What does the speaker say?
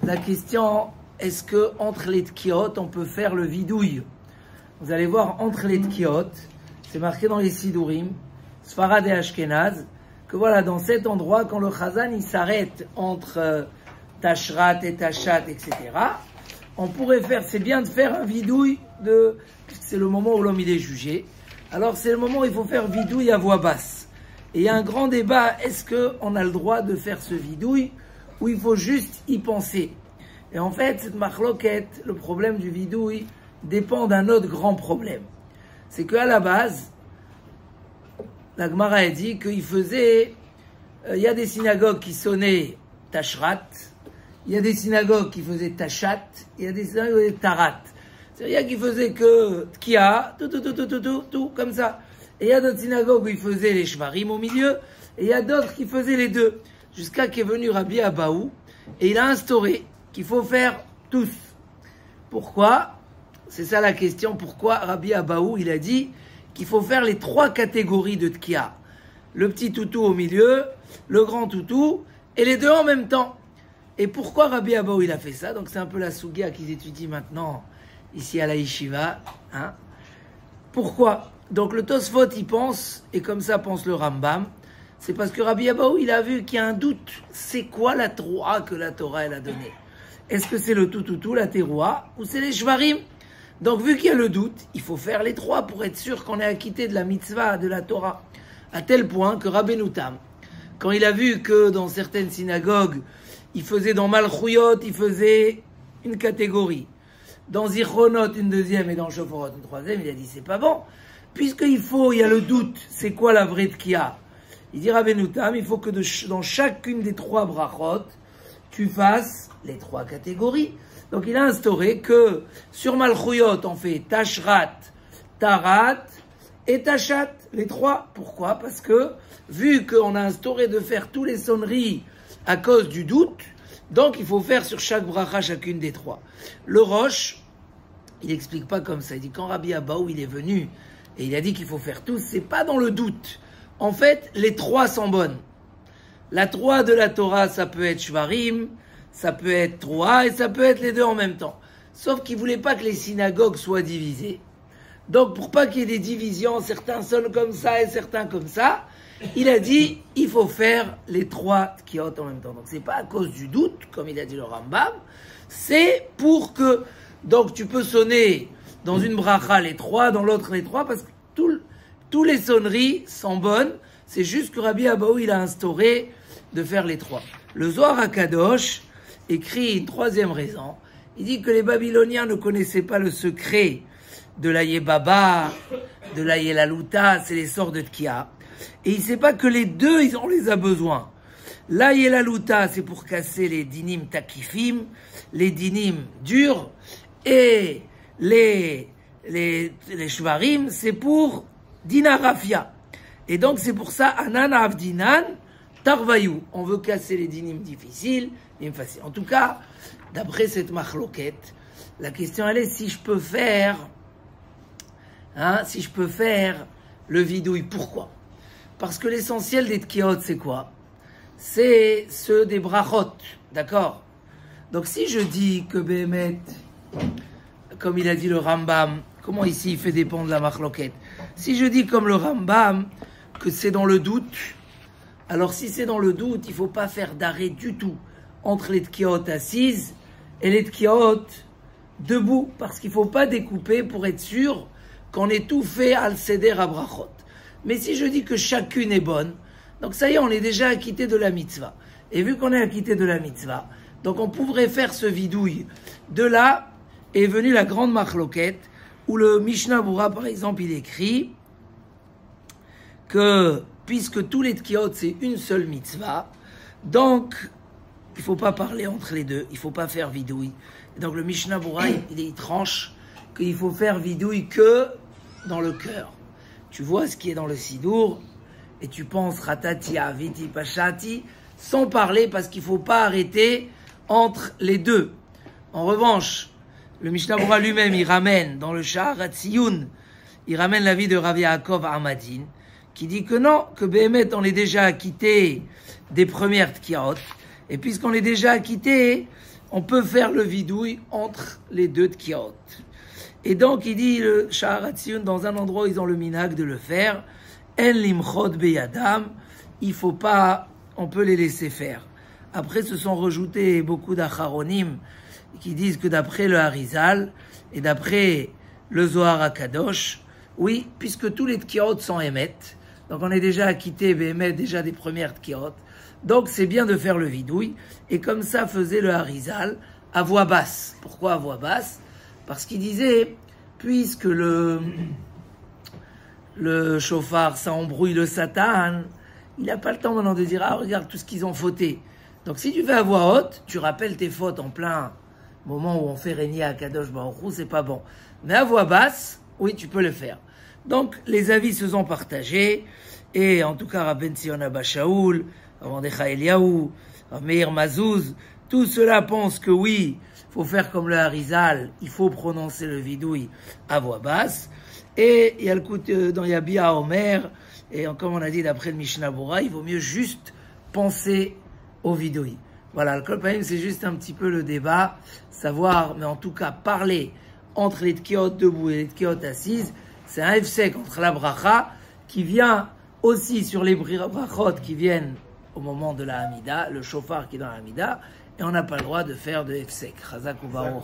la question, est-ce que entre les tkiot, on peut faire le vidouille? Vous allez voir, entre les tkiot, c'est marqué dans les Sidurim, Sfarad et Ashkenaz, que voilà, dans cet endroit, quand le Chazan, il s'arrête entre Tashrat et Tashat, etc., on pourrait faire, c'est bien de faire un vidouille c'est le moment où l'homme il est jugé. Alors c'est le moment où il faut faire vidouille à voix basse. Et il y a un grand débat, est-ce qu'on a le droit de faire ce vidouille ou il faut juste y penser? Et en fait, cette marloquette, le problème du vidouille, dépend d'un autre grand problème. C'est qu'à la base, la Gemara a dit qu'il faisait, il y a des synagogues qui sonnaient Tashrat, il y a des synagogues qui faisaient Tashat, il y a des synagogues qui faisaient Tarat. C'est-à-dire qu'il faisait que Tkia, tout, comme ça. Et il y a d'autres synagogues où ils faisaient les Shvarim au milieu, et il y a d'autres qui faisaient les deux. Jusqu'à qu'est venu Rabbi Abaou, et il a instauré qu'il faut faire tous. Pourquoi? C'est ça la question. Pourquoi Rabbi Abaou, il a dit qu'il faut faire les trois catégories de Tkia. Le petit toutou au milieu, le grand toutou, et les deux en même temps. Et pourquoi Rabbi Abaou, il a fait ça? Donc c'est un peu la sougia qu'ils étudient maintenant, ici à la Yeshiva. Hein? Pourquoi? Donc le Tosfot, il pense, et comme ça pense le Rambam, c'est parce que Rabbi Abaou, il a vu qu'il y a un doute. C'est quoi la teroua que la Torah, elle a donnée? Est-ce que c'est le tout, la teroua, ou c'est les shvarim? Donc vu qu'il y a le doute, il faut faire les trois pour être sûr qu'on est acquitté de la mitzvah, de la Torah. À tel point que Rabbeinu Tam, quand il a vu que dans certaines synagogues, il faisait dans Malchuyot, il faisait une catégorie. Dans Zichronot, une deuxième, et dans Shoforot, une troisième, il a dit c'est pas bon. Puisqu'il y a le doute, c'est quoi la vraie tkia? Il dit Rabbeinu Tam, il faut que dans chacune des trois brachot, tu fasses les trois catégories. Donc il a instauré que sur Malchuyot, on fait Tashrat, Tarat et Tashat, les trois. Pourquoi? Parce que, vu qu'on a instauré de faire tous les sonneries à cause du doute, donc il faut faire sur chaque bracha chacune des trois. Le Roche, il n'explique pas comme ça. Il dit quand Rabbi Abaou il est venu et il a dit qu'il faut faire tous, c'est pas dans le doute. En fait, les trois sont bonnes. La trois de la Torah, ça peut être Shvarim, ça peut être Troa et ça peut être les deux en même temps. Sauf qu'il voulait pas que les synagogues soient divisées. Donc pour pas qu'il y ait des divisions, certains sonnent comme ça et certains comme ça, il a dit, il faut faire les trois tkiot en même temps. Donc c'est pas à cause du doute, comme il a dit le Rambam, c'est pour que, donc tu peux sonner dans une bracha les trois, dans l'autre les trois, parce que tous les sonneries sont bonnes, c'est juste que Rabbi Abaou il a instauré de faire les trois. Le Zohar HaKadosh écrit une troisième raison, il dit que les Babyloniens ne connaissaient pas le secret de la Yebaba, de la Yelaluta, c'est les sorts de Tkia. Et il ne sait pas que les deux, on les a besoin. La Yelaluta, c'est pour casser les dinim takifim, les dinim durs, et les shvarim, c'est pour dinarafia. Et donc c'est pour ça, anan avdinan, tarvayou. On veut casser les dinim difficiles, dinim faciles. En tout cas, d'après cette machloquette, la question elle est si je peux faire le vidouille. Pourquoi? Parce que l'essentiel des tkiot, c'est quoi? C'est ceux des brachot, d'accord? Donc si je dis que Béhémet, comme il a dit le Rambam, comment ici il fait dépendre la machloquette? Si je dis comme le Rambam, que c'est dans le doute, alors si c'est dans le doute, il ne faut pas faire d'arrêt du tout entre les tkiot assises et les tkiot debout, parce qu'il ne faut pas découper pour être sûr qu'on ait tout fait al seder à brachot. Mais si je dis que chacune est bonne, donc ça y est, on est déjà acquitté de la mitzvah. Et vu qu'on est acquitté de la mitzvah, donc on pourrait faire ce vidouille. De là est venue la grande machloquette, où le Mishnah Bura, par exemple, il écrit que, puisque tous les tkiot, c'est une seule mitzvah, donc il ne faut pas parler entre les deux, il ne faut pas faire vidouille. Et donc le Mishnah Bura, il tranche qu'il faut faire vidouille que dans le cœur. Tu vois ce qui est dans le Sidour, et tu penses ratati aviti pachati, sans parler, parce qu'il ne faut pas arrêter entre les deux. En revanche, le Mishnah Bura lui-même, il ramène dans le Sha'ar HaTziyun, il ramène l'avis de Rav Yaakov Ahmadin, qui dit que non, que Béhémet, on est déjà acquitté des premières tkiot, et puisqu'on est déjà acquitté, on peut faire le vidouille entre les deux tkiot. Et donc, il dit, le Shahar HaTziyun, dans un endroit où ils ont le minhag de le faire, en limchot beyadam, il faut pas, on peut les laisser faire. Après, se sont rajoutés beaucoup d'acharonim qui disent que d'après le Harizal et d'après le Zohar HaKadosh, oui, puisque tous les tkiot sont émet, donc on est déjà acquitté, émet déjà des premières tkiot, donc c'est bien de faire le vidouille, et comme ça faisait le Harizal à voix basse. Pourquoi à voix basse? Parce qu'il disait, puisque le chauffard, ça embrouille le satan, il n'a pas le temps maintenant de dire, ah regarde tout ce qu'ils ont fauté. Donc si tu fais à voix haute, tu rappelles tes fautes en plein moment où on fait régner à Kadosh Baruch Hu, c'est pas bon. Mais à voix basse, oui, tu peux le faire. Donc les avis se sont partagés, et en tout cas Rabben Zion Abba Shaul, Mordechai Eliyahu, Meir Mazouz, tout cela pense que oui, faut faire comme le Harizal, il faut prononcer le vidouille à voix basse. Et il y a le coup dans Yabia Omer, et comme on a dit d'après le Mishnah Bora, il vaut mieux juste penser au vidouille. Voilà, le Kol Panim, c'est juste un petit peu le débat, savoir, mais en tout cas parler entre les tkiot debout et les tkiot assises, c'est un hefsek entre la bracha qui vient aussi sur les brachot qui viennent au moment de la Hamida, le chauffard qui est dans la Hamida, et on n'a pas le droit de faire de hefsek. Chazak ou Baruch.